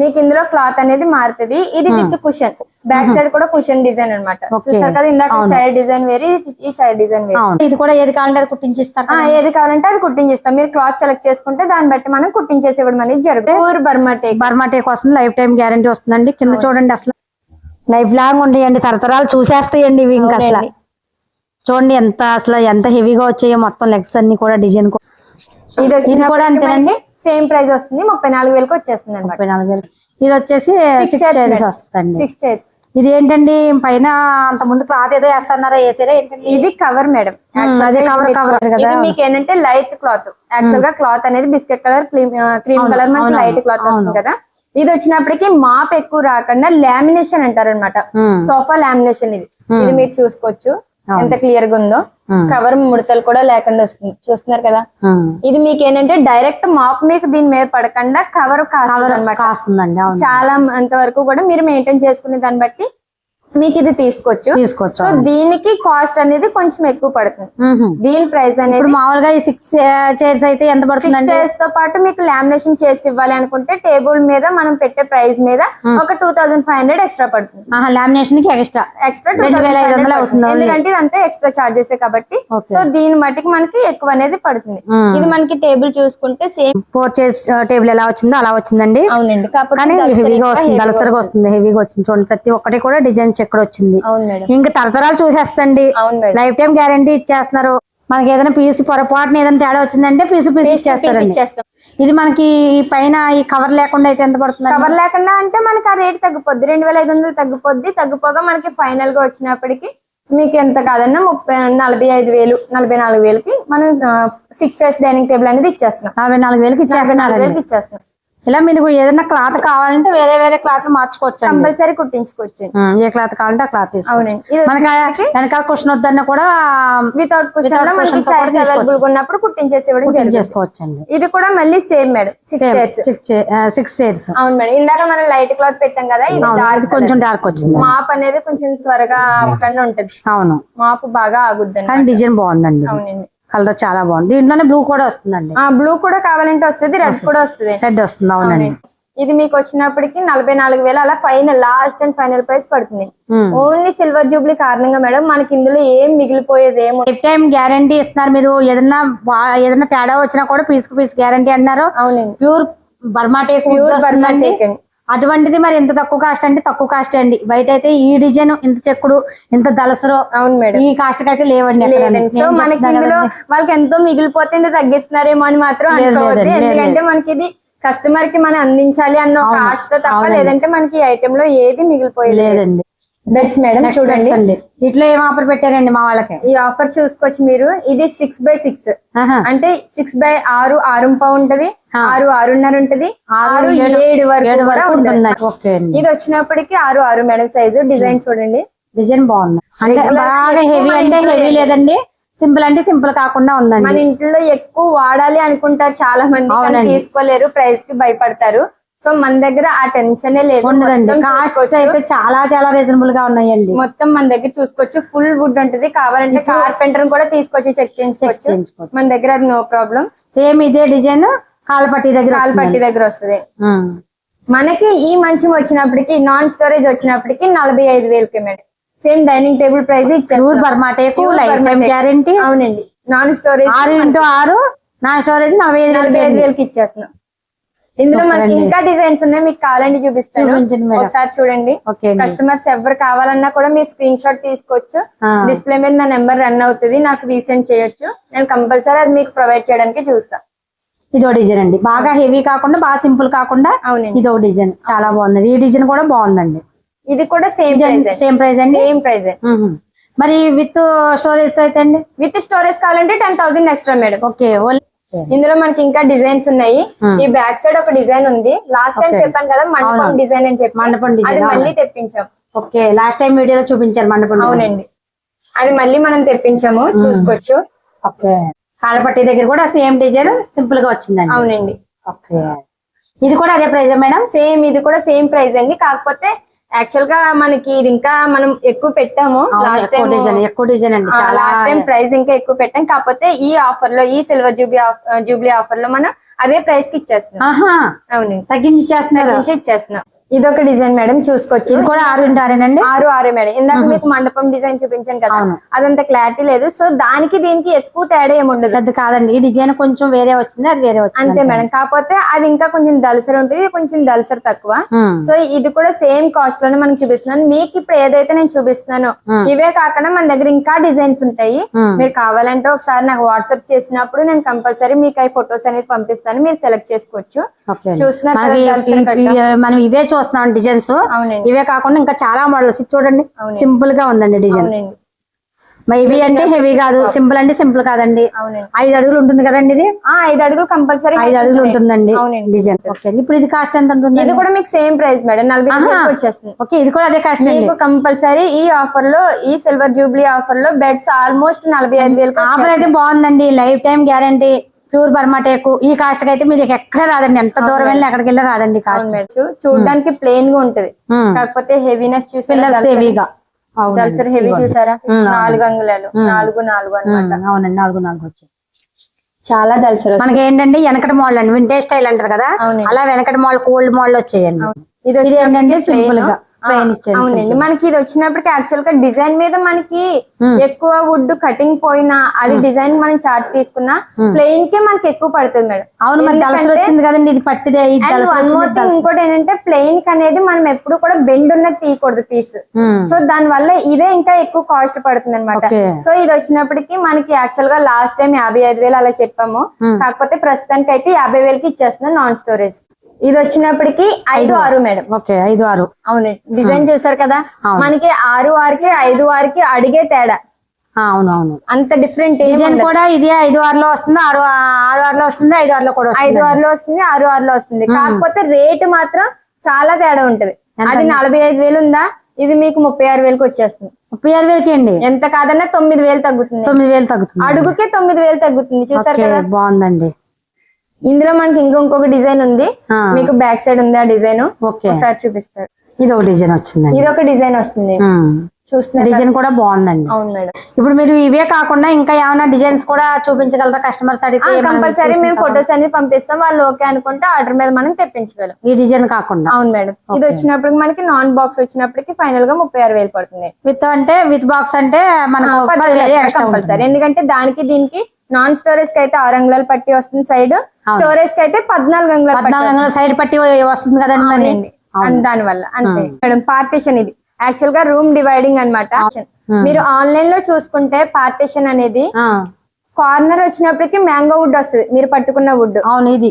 మీకు ఇందులో క్లాత్ అనేది మారుతుంది. ఇది విత్ కుషన్, బ్యాక్ సైడ్ కూడా కుషన్ డిజైన్ అనమాట. చూసారు కదా, ఇందాక చైర్ డిజైన్ వేరే, ఈ చైర్ డిజైన్ వేరే. ఇది కూడా ఏది కావాలంటే అది కుట్టించిస్తాం. ఏది కావాలంటే అది కుట్టించిస్తాం. మీరు క్లాత్ సెలెక్ట్ చేసుకుంటే దాన్ని బట్టి మనం కుట్టించేసి ఇవ్వడం అనేది జరుగుతుంది. బర్మాటేక్ వస్తుంది, లైఫ్ టైం గ్యారంటీ వస్తుందండి. కింద చూడండి, అసలు లైఫ్ లాంగ్ ఉండేయండి, తరతరాలు చూసేస్తాయండి ఇవి. ఇంకా అసలు చూడండి ఎంత హెవీగా వచ్చాయో మొత్తం లెగ్స్ అన్ని కూడా డిజైన్. ఇది కూడా అంతేనండి, సేమ్ ప్రైస్ వస్తుంది. 34,000కి వచ్చేస్తుంది అనమాట. 34,000. ఇది వచ్చేసి 6 చైర్స్ వస్తుంది. 6 చైర్స్. ఇది ఏంటండి, పైన అంత ముందు క్లాత్ ఏదో వేస్తున్నారా, వేసారా ఏంటండి? ఇది కవర్ మేడం. ఇది మీకు ఏంటంటే లైట్ క్లాత్. యాక్చువల్ గా క్లాత్ అనేది బిస్కెట్ కలర్, క్రీమ్ కలర్ మనకి లైట్ క్లాత్ వస్తుంది కదా. ఇది వచ్చినప్పటికి మాప్ ఎక్కువ రాకుండా లామినేషన్ అంటారు అనమాట. Sofa lamination. ఇది మీరు చూసుకోవచ్చు ఎంత క్లియర్ గా ఉందో. కవర్ ముడతలు కూడా లేకుండా వస్తుంది, చూస్తున్నారు కదా. ఇది మీకు ఏంటంటే డైరెక్ట్ మాప్ మీకు దీని మీద పడకుండా కవర్ కాస్తుంది అనమాట. చాలా అంతవరకు కూడా మీరు మెయింటైన్ చేసుకునే దాన్ని బట్టి మీకు ఇది తీసుకోవచ్చు. సో దీనికి కాస్ట్ అనేది కొంచెం ఎక్కువ పడుతుంది. దీని ప్రైస్ అనేది ఇప్పుడు మామూలుగా ఈ 6 చైర్స్ అయితే ఎంత పడుతుంది? 6 చైర్స్ తో పాటు మీకు లామినేషన్ చేసి ఇవ్వాలి అనుకుంటే టేబుల్ మీద మనం పెట్టే ప్రైస్ మీద ఒక 2500 ఎక్స్ట్రా పడుతుంది. లామినేషన్ కి ఎక్స్ట్రా 2500 అవుతుంది. ఎందుకంటే ఇదంతా ఎక్స్ట్రా చార్జెస్ కాబట్టి. సో దీని మట్టికి మనకి ఎక్కువ అనేది పడుతుంది. ఇది మనకి టేబుల్ చూసుకుంటే సేమ్ 4 చైర్స్ టేబుల్ ఎలా వచ్చిందో అలా వచ్చిందండి. అవునండి, కాకపోతే హెవీగా వస్తుంది, దళసరిగా వస్తుంది, హెవీగా వచ్చింది. చూడండి ప్రతి ఒక్కటి కూడా డిజైన్ ఎక్కడ వచ్చింది. ఇంకా తరతరాలు చూసేస్తండి. లైఫ్ టైం గ్యారంటీ ఇచ్చేస్తున్నారు. మనకి ఏదైనా పీస్ పొరపాటున ఏదైనా తేడా వచ్చిందంటే పీస్ ఇచ్చేస్తారండి. ఇది మనకి పైన ఈ కవర్ లేకుండా అయితే ఎంత పడుతుంది? కవర్ లేకుండా అంటే మనకి ఆ రేట్ తగ్గిపోద్ది, 2500 తగ్గిపోద్ది. తగ్గిపోగా మనకి ఫైనల్ గా వచ్చినప్పటికి మీకు ఎంత కాదన్నా 45,000 44,000కి మనం 6 చైర్స్ డైనింగ్ టేబుల్ అనేది ఇచ్చేస్తున్నాం. 44,000కి ఇచ్చేస్తున్నాం. ఇలా మీకు ఏదైనా క్లాత్ కావాలంటే వేరే క్లాత్ మార్చుకోవచ్చు, కంపల్సరీ కుట్టించుకోవచ్చు. ఏ క్లాత్ కావాలంటే ఆ క్లాత్. అవునండి, మనకి వెనకాల కుషన్ వద్దన్నా కూడా వితౌట్ కుషన్ లో మనకి చైర్స్ అవైలబుల్ గా ఉన్నప్పుడు కుట్టించేసి ఇవ్వడం చేసుకోవచ్చండి. ఇది కూడా మళ్ళీ సేమ్ మేడం, 6 చైర్స్. అవును మేడం, ఇందాక మనం లైట్ క్లాత్ పెట్టాం కదా, ఇది కొంచెం డార్క్ వచ్చింది. మాప్ అనేది కొంచెం త్వరగా అవ్వకుండా ఉంటది. అవును, మాపు బాగా ఆగుద్ది. కానీ డిజైన్ బాగుందండి. అవునండి, కలర్ చాలా బాగుంది. దీంట్లోనే బ్లూ కూడా వస్తుందండి. బ్లూ కూడా కావాలంటే వస్తుంది, రెడ్ కూడా వస్తుంది. రెడ్ వస్తుంది, అవునండి. ఇది మీకు వచ్చినప్పటికి 44,000 అలా final last and final price పడుతుంది. ఓన్లీ సిల్వర్ జూబ్లీ కారణంగా మేడం మనకి ఇందులో ఏం మిగిలిపోయేది ఏమో. లైఫ్ టైం గ్యారంటీ ఇస్తున్నారు. మీరు ఏదైనా తేడా వచ్చినా కూడా పీస్ గ్యారంటీ అన్నారు. అవునండి, ప్యూర్ బర్మా టేక్, అటువంటిది మరి ఎంత తక్కువ కాస్ట్ అంటే తక్కువ కాస్ట్ అండి. బయట అయితే ఈ డిజైన్ ఇంత చెక్కుడు ఇంత దళసరు, అవును మేడం, ఈ కాస్ట్ కి అయితే లేవండి. సో మనకి ఇందులో వాళ్ళకి ఎంతో మిగిలిపోతే ఇంత తగ్గిస్తున్నారేమో అని మాత్రం అనుకోవద్దు. ఎందుకంటే మనకి ఇది కస్టమర్ కి మనం అందించాలి అన్న ఒక ఆశతో తప్ప, లేదంటే మనకి ఈ ఐటమ్ లో ఏది మిగిలిపోయేది లేదండి. బెడ్స్ మేడం చూడండి, ఇట్లా ఏం ఆఫర్ పెట్టారండి మా వాళ్ళకి. ఈ ఆఫర్ చూసుకోవచ్చు మీరు. ఇది 6x6 అంటే 6x6 6 ఉంటది, 6 6.5 ఉంటది, 6 7 వరకు ఉంటుంది. ఇది వచ్చినప్పటికి 6 6 మేడం సైజు. డిజైన్ చూడండి, డిజైన్ బాగుంది. అంటే బాగా హెవీ అంటే హెవీ లేదండి, సింపుల్ అంటే సింపుల్ కాకుండా ఉందండి. మన ఇంట్లో ఎక్కువ వాడాలి అనుకుంటారు చాలా మంది, తీసుకోలేరు, ప్రైస్ కి భయపడతారు. సో మన దగ్గర ఆ టెన్షన్ లేదు. కాస్ట్ అయితే చాలా రీజనబుల్ గా ఉన్నాయండి. మొత్తం మన దగ్గర చూసుకోవచ్చు, ఫుల్ వుడ్ ఉంటుంది. కావాలంటే కార్పెంటర్ కూడా తీసుకొచ్చి చెక్ చేయించుకోవచ్చు మన దగ్గర, అది నో ప్రాబ్లం. సేమ్ ఇదే డిజైన్ కాలపట్టి దగ్గర వస్తుంది. మనకి ఈ మంచం వచ్చినప్పటికి నాన్ స్టోరేజ్ వచ్చినప్పటికి 45,000కి మేడం. సేమ్ డైనింగ్ టేబుల్ ప్రైస్ ఇచ్చారు. బర్మా టేకు లైఫ్ టైం గ్యారంటీ. అవునండి, non storage 6x6 non storage 45,000కి ఇచ్చేస్తున్నాం. ఇందులో మనకి ఇంకా డిజైన్స్ ఉన్నాయి, మీకు కావాలంటే చూపిస్తాను, ఒకసారి చూడండి. కస్టమర్స్ ఎవరు కావాలన్నా కూడా మీరు స్క్రీన్ షాట్ తీసుకోవచ్చు. డిస్ప్లే మీద నా నెంబర్ రన్ అవుతుంది, నాకు రీసెండ్ చేయొచ్చు. నేను కంపల్సరీ అది మీకు ప్రొవైడ్ చేయడానికి చూస్తాను. ఇదో డిజైన్ అండి, బాగా హెవీ కాకుండా బాగా సింపుల్ కాకుండా. అవునండి, ఇదో డిజైన్ చాలా బాగుంది. ఈ డిజైన్ కూడా బాగుందండి. ఇది కూడా సేమ్ ప్రైస్ అండి. Same price. మరి విత్ స్టోరేజ్ తో అయితే అండి, విత్ స్టోరేజ్ కావాలంటే 10,000 ఎక్స్ట్రా మేడం. ఓకే, ఇందులో మనకి ఇంకా డిజైన్స్ ఉన్నాయి. ఈ బ్యాక్ సైడ్ ఒక డిజైన్ ఉంది. లాస్ట్ టైం చెప్పాను కదా మండపం డిజైన్ అని చెప్పి, అది మళ్ళీ తెప్పించాం. ఓకే, లాస్ట్ టైం వీడియోలో చూపించారు మండపం. అవునండి, అది మళ్ళీ మనం తెప్పించాము, చూసుకోవచ్చు. ఓకే, కాలపట్టి దగ్గర కూడా సేమ్ డిజైన్ సింపుల్ గా వచ్చిందండి. అవునండి, ఓకే. ఇది కూడా అదే ప్రైస్ మేడం? సేమ్, ఇది కూడా సేమ్ ప్రైస్ అండి. కాకపోతే యాక్చువల్ గా మనకి ఇది ఇంకా మనం ఎక్కువ పెట్టాము. లాస్ట్ టైం ఎక్కువ డిజైన్ అండి, లాస్ట్ టైం ప్రైస్ ఇంకా ఎక్కువ పెట్టాం. కాకపోతే ఈ ఆఫర్ లో, ఈ సిల్వర్ జూబ్లీ ఆఫర్ లో మనం అదే ప్రైస్ కి ఇచ్చేస్తున్నాం. అవునండి, తగ్గించి ఇచ్చేస్తున్నాం. ఇది ఒక డిజైన్ మేడం, చూసుకోవచ్చు. ఇది కూడా 6x6 అండి. 6x6 madam. ఇందాక మీకు మండపం డిజైన్ చూపించాను కదా, అదంత క్లారిటీ లేదు. సో దానికి దీనికి ఎక్కువ తేడా ఏముండదు. పెద్ద కాదండి, ఈ డిజైన్ కొంచెం వేరే వచ్చింది, అది వేరే వచ్చింది అంతే మేడం. కాకపోతే అది ఇంకా కొంచెం దళసరి ఉంటుంది, కొంచెం దళసరి తక్కువ. సో ఇది కూడా సేమ్ కాస్ట్ లోనే మనకి చూపిస్తున్నాను. మీకు ఇప్పుడు ఏదైతే నేను చూపిస్తున్నానో ఇవే కాకుండా మన దగ్గర ఇంకా డిజైన్స్ ఉంటాయి. మీరు కావాలంటే ఒకసారి నాకు వాట్సాప్ చేసినప్పుడు నేను కంపల్సరీ మీకు అవి ఫొటోస్ అనేది పంపిస్తాను, మీరు సెలెక్ట్ చేసుకోవచ్చు. చూస్తున్నారు మనం ఇవే చూస్తున్నాం డిజైన్స్. ఇవే కాకుండా ఇంకా చాలా మోడల్స్ చూడండి, సింపుల్ గా ఉందండి డిజైన్. ఇవి అంటే హెవీ కాదు, సింపుల్ అంటే సింపుల్ కాదండి. 5 అడుగులు ఉంటుంది కదండి. ఇది 5 అడుగులు కంపల్సరీ 5 అడుగులు ఉంటుందండి డిజైన్. ఓకే, ఇప్పుడు ఇది కాస్ట్ ఎంత ఉంటుంది? ఇది కూడా మీకు సేమ్ ప్రైస్ మేడం, 40,000 వచ్చేస్తుంది. ఓకే, ఇది కూడా అదే కాస్ట్. మీకు కంపల్సరీ ఈ ఆఫర్ లో, ఈ సిల్వర్ జూబ్లీ ఆఫర్ లో బెడ్స్ ఆల్మోస్ట్ 45,000 ఆఫర్ అయితే బాగుందండి. Lifetime guarantee, pure Burma టేకు. ఈ కాస్ట్ కి అయితే మీరు ఎక్కడ రాదండి, ఎంత దూరం వెళ్ళి ఎక్కడికి వెళ్ళి రాదండి. కాస్ట్ చూడడానికి ప్లెయిన్ గా ఉంటది, కాకపోతే హెవీనెస్ చూసి హెవీగా అవునండి. దల్సర్ హెవీ ఇదిగోండి. చూసారా, అవును. 4 అంగుళాలు, 4 అన్నమాట. అవునండి, 4 వచ్చాయి. చాలా దల్సర్ మనకి ఏంటంటే వెనకటి మోడల్ అండి, వింటేజ్ స్టైల్ అంటారు కదా, అవునండి. అలా వెనకటి మోడల్ కోల్డ్ మోడల్ వచ్చాయండి. ఇది ఇది ఏంటంటే వచ్చేటప్పటికి సింపుల్ plain. గా plain ఇచ్చేయండి, అవునండి. simple గా. మనకి ఇది వచ్చినప్పటికి యాక్చువల్ గా డిజైన్ మీద మనకి ఎక్కువ వుడ్ కటింగ్ పోయినా అది డిజైన్ మనం చార్ట్ తీసుకున్నా ప్లెయిన్ కే మనకి ఎక్కువ పడుతుంది మేడం. అవును, మరి దళసరి వచ్చింది కదండి, ఇది పట్టిదే. అండ్ వన్ మోర్ థింగ్, ఇంకోటి ఏంటంటే ప్లెయిన్ కి అనేది మనం ఎప్పుడు కూడా బెండ్ ఉన్నది తీయకూడదు పీస్. సో దాని వల్ల ఇదే ఇంకా ఎక్కువ కాస్ట్ పడుతుంది అనమాట. Okay. సో ఇది వచ్చినప్పటికి మనకి యాక్చువల్ గా లాస్ట్ టైం 55,000 అలా చెప్పాము. కాకపోతే ప్రస్తుతానికి అయితే 50,000కి ఇచ్చేస్తున్నాం నాన్ స్టోరేజ్. ఇది వచ్చినప్పటికి 5-6 మేడం. ఓకే, 5-6. అవునండి. డిజైన్ చూసారు కదా, మనకి 6-6కి 5-6కి అడిగే తేడా. అవునవును, అంత డిఫరెంట్. డిజైన్ కూడా ఇది 5-6లో వస్తుంది, 6-6లో వస్తుంది, 5-6లో కూడా వస్తుంది. 5-6లో వస్తుంది, 6-6లో వస్తుంది. కాకపోతే రేటు మాత్రం చాలా తేడా ఉంటది. అది 45,000 ఉందా, ఇది మీకు 36,000కి వచ్చేస్తుంది. 36,000కి అండి? ఎంత కాదన్నా 9,000 తగ్గుతుంది. 9,000 తగ్గుతుంది, అడుగుకే 9,000 తగ్గుతుంది. చూసారు కదా, బాగుందండి. ఇందులో మనకి ఇంకొక డిజైన్ ఉంది, మీకు బ్యాక్ సైడ్ ఉంది ఆ డిజైన్. ఒకసారి చూపిస్తారు. ఇది ఒక డిజైన్ వచ్చిందండి, ఇది ఒక డిజైన్ వస్తుంది. చూస్తున్నారు, డిజైన్ కూడా బాగుందండి. అవును మేడం. ఇప్పుడు మీరు ఇవే కాకుండా ఇంకా ఏమైనా డిజైన్స్ కూడా చూపించగలరా కస్టమర్స్ అడిగితే? కంపల్సరీ మేము ఫొటోస్ అనేది పంపిస్తాం, వాళ్ళు ఓకే అనుకుంటే ఆర్డర్ మీద మనం తెప్పించగలం. ఈ డిజైన్ కాకుండా? అవును మేడం. ఇది వచ్చినప్పటికి మనకి నాన్ బాక్స్ వచ్చినప్పటికి ఫైనల్ గా 36,000 పడుతుంది. విత్ బాక్స్ అంటే మనకు 10,000 కంపల్సరీ. ఎందుకంటే దానికి దీనికి నాన్ స్టోరేజ్ కి అయితే 6 అంగుళాలు పట్టి వస్తుంది సైడ్, స్టోరేజ్ కి అయితే 14 అంగుళాలు సైడ్ పట్టి వస్తుంది కదండి. దాని వల్ల అంతే మేడం. పార్టీషన్ ఇది యాక్చువల్ గా రూమ్ డివైడింగ్ అన్నమాట. మీరు ఆన్లైన్ లో చూసుకుంటే పార్టీషన్ అనేది కార్నర్ వచ్చినప్పటికి మ్యాంగో వుడ్ వస్తుంది, మీరు పట్టుకున్న వుడ్. అవును, ఇది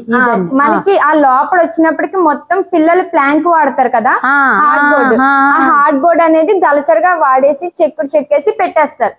మనకి ఆ లోపల వచ్చినప్పటికి మొత్తం పిల్లలు ప్లాంక్ వాడతారు కదా, హార్డ్ బోర్డ్. ఆ హార్డ్ బోర్డ్ అనేది దళసరిగా వాడేసి చెక్కేసి పెట్టేస్తారు.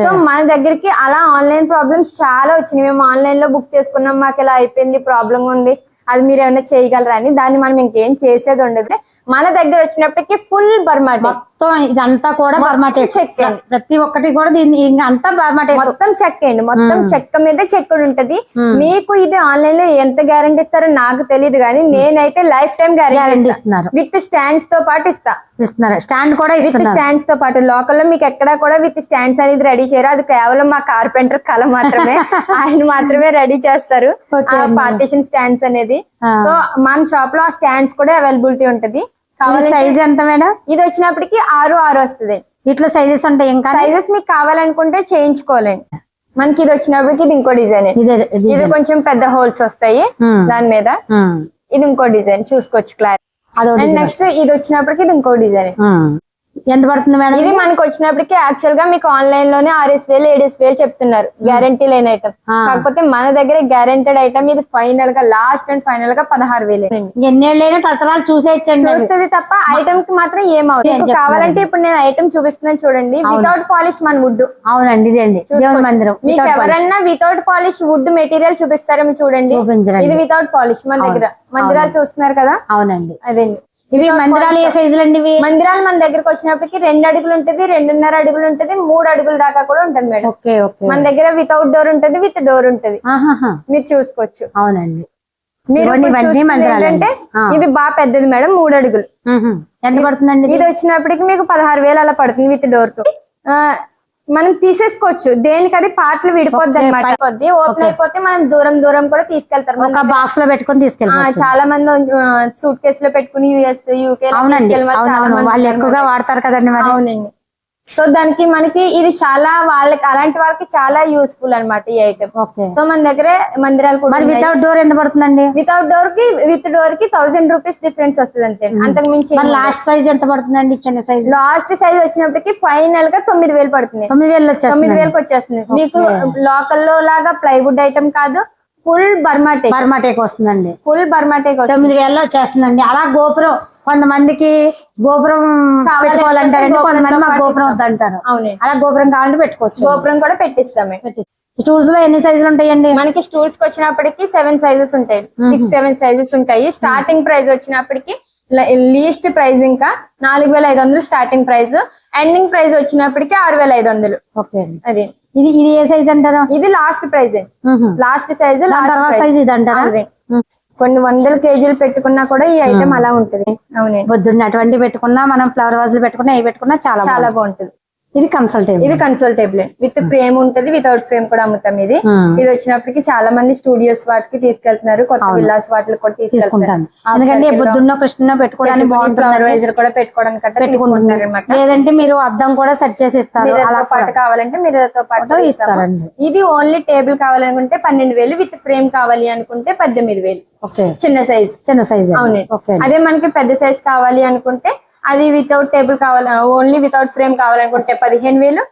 సో మన దగ్గరికి అలా ఆన్లైన్ ప్రాబ్లమ్స్ చాలా వచ్చినాయి. మేము ఆన్లైన్ లో బుక్ చేసుకున్నాం, మాకు ఇలా అయిపోయింది, ప్రాబ్లం ఉంది, అది మీరు ఏమైనా చేయగలరా అని. దాన్ని మనం ఇంకేం చేసేది ఉండదు. మన దగ్గర వచ్చినప్పటికి ఫుల్ బర్మాటే, మొత్తం ఇదంతా కూడా బర్మాటే చెక్కండి. ప్రతి ఒక్కటి కూడా దీన్ని అంతా బర్మాటే, మొత్తం చెక్కండి. మొత్తం చెక్క మీద చెక్కుడు ఉంటది. మీకు ఇది ఆన్లైన్ లో ఎంత గ్యారంటీ ఇస్తారో నాకు తెలియదు, కానీ నేనైతే లైఫ్ టైం గ్యారంటీ ఇస్తున్నారు. విత్ స్టాండ్స్ తో పాటు ఇస్తున్నారు. స్టాండ్ కూడా విత్ స్టాండ్స్ తో పాటు. లోకల్ లో మీకు ఎక్కడా కూడా విత్ స్టాండ్స్ అనేది రెడీ చేయరు, అది కేవలం మా కార్పెంటర్ కళ మాత్రమే. ఆయన మాత్రమే రెడీ చేస్తారు ఆ పార్టీషన్ స్టాండ్స్ అనేది. సో మన షాప్ లో ఆ స్టాండ్స్ కూడా అవైలబిలిటీ ఉంటది. సైజ్ ఎంత మేడం? ఇది వచ్చినప్పటికి 6-6 వస్తుంది. ఇట్లా సైజెస్ ఉంటాయి, ఇంకా సైజెస్ మీకు కావాలనుకుంటే చేయించుకోవాలండి. మనకి ఇది వచ్చినప్పటికి ఇది ఇంకో డిజైన్. ఇది కొంచెం పెద్ద హోల్స్ వస్తాయి దాని మీద. ఇది ఇంకో డిజైన్ చూసుకోవచ్చు క్లారిటీ. నెక్స్ట్ ఇది వచ్చినప్పటికి ఇది ఇంకో డిజైన్. ఎంత పడుతుంది మేడం? ఇది మనకు వచ్చినప్పటికి యాక్చువల్ గా మీకు ఆన్లైన్ లోనే 6,000 7,000 చెప్తున్నారు గ్యారంటీ లేని ఐటమ్. కాకపోతే మన దగ్గర గ్యారంటెడ్ ఐటమ్ ఇది ఫైనల్ గా లాస్ట్ అండ్ ఫైనల్ గా 16,000. ఎన్నేళ్ళైనా తరతరాలు చూస్తుంది తప్ప ఐటమ్ కి మాత్రం ఏమవుతుంది. కావాలంటే ఇప్పుడు నేను ఐటమ్ చూపిస్తున్నాను చూడండి, వితౌట్ పాలిష్ మన వుడ్. అవునండి, ఇదండి మందిరం. మీకు ఎవరన్నా వితౌట్ పాలిష్ వుడ్ మెటీరియల్ చూపిస్తారేమో చూడండి, ఇది వితౌట్ పాలిష్ మన దగ్గర. మందిరాలు చూస్తున్నారు కదా, అవునండి, అదేండి. ఇవి మందిరాలు ఏ సైజులు అండి? మందిరాలు మన దగ్గరకు వచ్చినప్పటికి 2 అడుగులు ఉంటది, 2.5 అడుగులు ఉంటది, 3 అడుగుల దాకా కూడా ఉంటది మేడం. మన దగ్గర వితౌట్ డోర్ ఉంటది, విత్ డోర్ ఉంటది, మీరు చూసుకోవచ్చు. అవునండి, మీరు ఏంటంటే ఇది బాగా పెద్దది మేడం, 3 అడుగులు. ఎంత పడుతుందండి? ఇది వచ్చినప్పటికి మీకు 16,000 అలా పడుతుంది విత్ డోర్ తో. మనం తీసేసుకోవచ్చు, దేనికి అది పార్ట్లు విడిపోద్ది అనమాట. ఓపెన్ అయిపోతే మనం దూరం కూడా తీసుకెళ్తారు. ఒక బాక్స్ లో పెట్టుకుని తీసుకెళ్తారు. చాలా మంది సూట్ కేసు లో పెట్టుకుని యుఎస్ యూకే వాళ్ళు ఎక్కువగా వాడతారు కదండి. అవునండి. సో దానికి మనకి ఇది చాలా అలాంటి వాళ్ళకి చాలా యూస్ఫుల్ అనమాట ఈ ఐటమ్. సో మన దగ్గర మందిరాలు కూడా. వితౌట్ డోర్ ఎంత పడుతుందండి? వితౌట్ డోర్ కి విత్ డోర్ కి 1,000 రూపీస్ డిఫరెన్స్ వస్తుంది అంతే, అంతకు మించి. లాస్ట్ సైజ్ ఎంత పడుతుందండి? చిన్న సైజ్ లాస్ట్ సైజ్ వచ్చినప్పటికి ఫైనల్ గా 9,000 పడుతుంది. 9,000 వచ్చేస్తుంది. మీకు లోకల్ లో లాగా ప్లైవుడ్ ఐటమ్ కాదు, ఫుల్ బర్మాటేక్ వస్తుందండి. ఫుల్ బర్మాటేక్ 9,000 వచ్చేస్తుందండి. అలా గోపురం కొంతమందికి గోపురం పెట్టుకోవాలంటారండి, కొంతమంది మాకు గోపురం వద్దంటారు. అవునండి, అలా గోపురం కావాలంటే పెట్టుకోవచ్చు. గోపురం కూడా పెట్టిస్తామే. స్టూల్స్ లో ఎన్ని సైజులు ఉంటాయండి? మనకి స్టూల్స్ కి వచ్చినప్పటికి 7 సైజెస్ ఉంటాయి, 6-7 సైజెస్ ఉంటాయి. స్టార్టింగ్ ప్రైస్ వచ్చినప్పటికి లీస్ట్ ప్రైస్ ఇంకా 4,500 స్టార్టింగ్ ప్రైస్. ఎండింగ్ ప్రైస్ వచ్చినప్పటికి 6,500. అది ఇది ఏ సైజ్ అంటారా? ఇది last price, last size. Size ఇది అంటారా? కొన్ని వందల కేజీలు పెట్టుకున్నా కూడా ఈ ఐటమ్ అలా ఉంటది. అవునండి. పొద్దున్న అటువంటి పెట్టుకున్నా, మనం ఫ్లవర్ వాజులు పెట్టుకున్నా, ఇవి పెట్టుకున్నా చాలా చాలా బాగుంటుంది. ఇది కన్సల్టేబుల్. ఇది కన్సోల్టేబుల్ విత్ ఫ్రేమ్ ఉంటది, వితౌట్ ఫ్రేమ్ కూడా అమ్ముతాం. ఇది వచ్చినప్పటికి చాలా మంది స్టూడియోస్ వాటికి తీసుకెళ్తున్నారు, కొత్త విల్లాస్ వాటికి కూడా తీసుకుంటారు. ఎందుకంటే పొద్దున్న కృష్ణ పెట్టుకోవడానికి ఫ్లవర్ కూడా పెట్టుకోవడానికి పెట్టుకుంటున్నారు అనమాట. లేదంటే మీరు అద్దం కూడా సెట్ చేసి ఇస్తారు. అలా పాటు కావాలంటే మీరతో పాటు ఇస్తారండి. ఇది ఓన్లీ టేబుల్ కావాలనుకుంటే 12,000, విత్ ఫ్రేమ్ కావాలి అనుకుంటే 18,000. చిన్న సైజ్. అవునండి. అదే మనకి పెద్ద సైజ్ కావాలి అనుకుంటే అది వితౌట్ టేబుల్ కావాలి, ఓన్లీ వితౌట్ ఫ్రేమ్ కావాలనుకుంటే 15,000,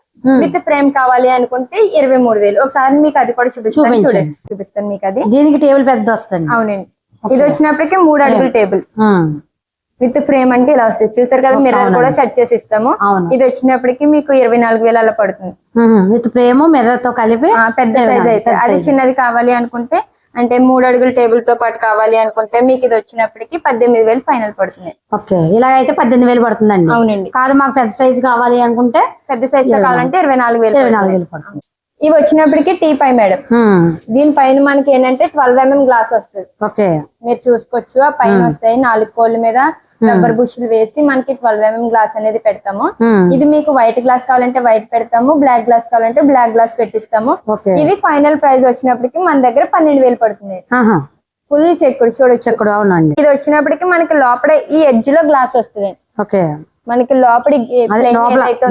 విత్ ఫ్రేమ్ కావాలి అనుకుంటే 23,000. ఒకసారి మీకు అది కూడా చూపిస్తాను, చూపిస్తాను మీకు అది. దీనికి టేబుల్ పెద్ద వస్తుంది. అవునండి. ఇది వచ్చినప్పటికీ 3 అడుగుల టేబుల్ విత్ ఫ్రేమ్ అంటే ఇలా వస్తుంది. చూసారు కదా, మిర్రర్ కూడా సెట్ చేసి ఇస్తాము. ఇది వచ్చినప్పటికి మీకు 24,000 అలా పడుతుంది. విత్ ఫ్రేమ్ మిర్రర్ తో కలిపి పెద్ద సైజ్ అయితే. అది చిన్నది కావాలి అనుకుంటే, అంటే 3 అడుగుల టేబుల్ తో పాటు కావాలి అనుకుంటే మీకు ఇది వచ్చినప్పటికి 18,000 ఫైనల్ పడుతుంది. ఓకే, ఇలా అయితే 18,000 పడుతుందండి. అవునండి. కాదు మాకు పెద్ద సైజ్ కావాలి అనుకుంటే, పెద్ద సైజ్ తో కావాలంటే 24,000 పడుతుంది. ఇవి వచ్చినప్పటికి టీ పై మేడం. దీనిపైన మనకి ఏంటంటే 12 mm గ్లాస్ వస్తుంది. ఓకే, మీరు చూసుకోవచ్చు. ఆ పైన వస్తాయి 4 కోళ్ల మీద రబ్బర్ బుష్లు వేసి మనకి 12 mm గ్లాస్ అనేది పెడతాము. ఇది మీకు వైట్ గ్లాస్ కావాలంటే వైట్ పెడతాము, బ్లాక్ గ్లాస్ కావాలంటే బ్లాక్ గ్లాస్ పెట్టిస్తాము. ఇది ఫైనల్ ప్రైస్ వచ్చినప్పటికి మన దగ్గర 12,000 పడుతుంది. ఫుల్ చెక్కుడు చూడొచ్చు. అవునండి. ఇది వచ్చినప్పటికి మనకి లోపల ఈ ఎడ్జ్ లో గ్లాస్ వస్తుంది. ఓకే, మనకి లోపలి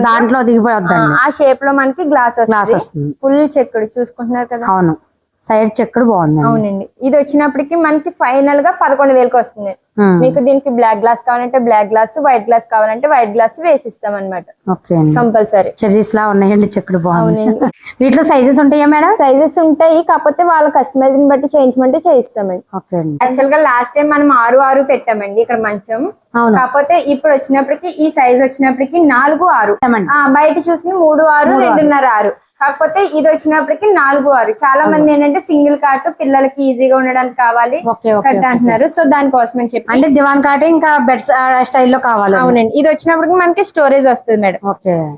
దాంట్లో దిగిపోద్ది, ఆ షేప్ లో మనకి గ్లాస్ వస్తుంది. ఫుల్ చెక్కుడు చూసుకుంటున్నారు కదా. అవును, సైడ్ చెక్కుడు బాగుంది. అవునండి. ఇది వచ్చినప్పటికి మనకి ఫైనల్ గా 11,000 వస్తుంది. మీకు దీనికి బ్లాక్ గ్లాస్ కావాలంటే బ్లాక్ గ్లాస్, వైట్ గ్లాస్ కావాలంటే వైట్ గ్లాస్ వేసిస్తాం అనమాట. కంపల్సరీ. చెర్రీస్ లా ఉన్నాయండి, చెక్కుడు బాగుంది. వీటిలో సైజెస్ ఉంటాయా మేడం? సైజెస్ ఉంటాయి, కాకపోతే వాళ్ళ కస్టమైజ్ బట్టి చేయించమంటే చేయిస్తామండి. యాక్చువల్ గా లాస్ట్ టైం మనం 6 పెట్టామండి ఇక్కడ మంచం. కాకపోతే ఇప్పుడు వచ్చినప్పటికి ఈ సైజ్ వచ్చినప్పటికి 4, 6. బయట చూసిన 3, 6, 2.5, 6. కాకపోతే ఇది వచ్చినప్పటికి 4, 6. చాలా మంది ఏంటంటే సింగిల్ కాట్ పిల్లలకి ఈజీగా ఉండడానికి కావాలి అంటున్నారు. సో దానికోసం అని చెప్పి, అంటే దివాన్ కాట్ ఇంకా బెడ్ స్టైల్లో కావాలి. అవునండి. ఇది వచ్చినప్పటికి మనకి స్టోరేజ్ వస్తుంది మేడం.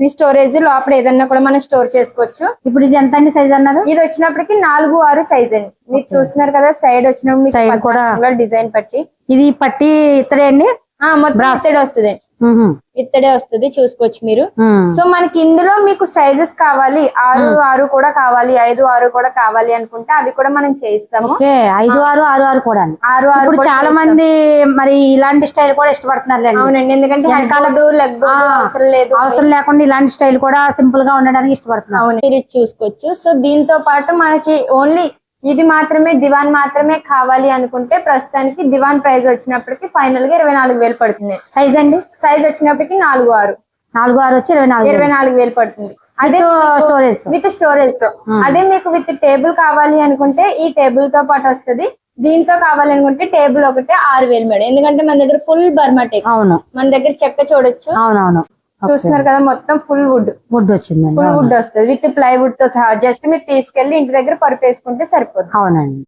ఈ స్టోరేజ్ లోపల ఏదన్నా కూడా మనం స్టోర్ చేసుకోవచ్చు. ఇప్పుడు ఇది ఎంత అండి సైజ్ అన్నారు? ఇది వచ్చినప్పటికి 4, 6 సైజ్ అండి. మీరు చూస్తున్నారు కదా, సైడ్ వచ్చినప్పుడు కూడా డిజైన్ పట్టి. ఇది పట్టి ఇత్తడే అండి, మొత్తం ఇత్తడే వస్తుంది. ఇత్తడే వస్తుంది, చూసుకోవచ్చు మీరు. సో మనకి ఇందులో మీకు సైజెస్ కావాలి, 6, 6 కూడా కావాలి, 5, 6 కూడా కావాలి అనుకుంటే అవి కూడా మనం చేయిస్తాము. 5, 6, 6, 6 కూడా. 6, 6 ఇప్పుడు చాలా మంది మరి ఇలాంటి స్టైల్ కూడా ఇష్టపడుతున్నారు. అవునండి, ఎందుకంటే అవసరం లేకుండా ఇలాంటి స్టైల్ కూడా సింపుల్ గా ఉండడానికి ఇష్టపడుతున్నారు. అవును, మీరు చూసుకోవచ్చు. సో దీంతో పాటు మనకి ఓన్లీ ఇది మాత్రమే, దివాన్ మాత్రమే కావాలి అనుకుంటే ప్రస్తుతానికి దివాన్ ప్రైస్ వచ్చినప్పటికి ఫైనల్ గా 24,000 పడుతుంది. సైజ్ అండి? సైజ్ వచ్చినప్పటికి 4, 6. 4, 6 వచ్చి 24,000 పడుతుంది. అదే స్టోరేజ్ విత్ స్టోరేజ్ తో. అదే మీకు విత్ టేబుల్ కావాలి అనుకుంటే ఈ టేబుల్ తో పాటు వస్తుంది. దీంతో కావాలనుకుంటే టేబుల్ ఒకటే 6,000 మేడం. ఎందుకంటే మన దగ్గర ఫుల్ బర్మా టేక్. అవును, మన దగ్గర చెక్క చూడొచ్చు. అవునవును, చూస్తున్నారు కదా, మొత్తం ఫుల్ వుడ్ వచ్చింది. ఫుల్ వుడ్ వస్తుంది విత్ ప్లైవుడ్ తో సహా. జస్ట్ మీరు తీసుకెళ్లి ఇంటి దగ్గర పరుపు వేసుకుంటే సరిపోతుంది. అవునండి.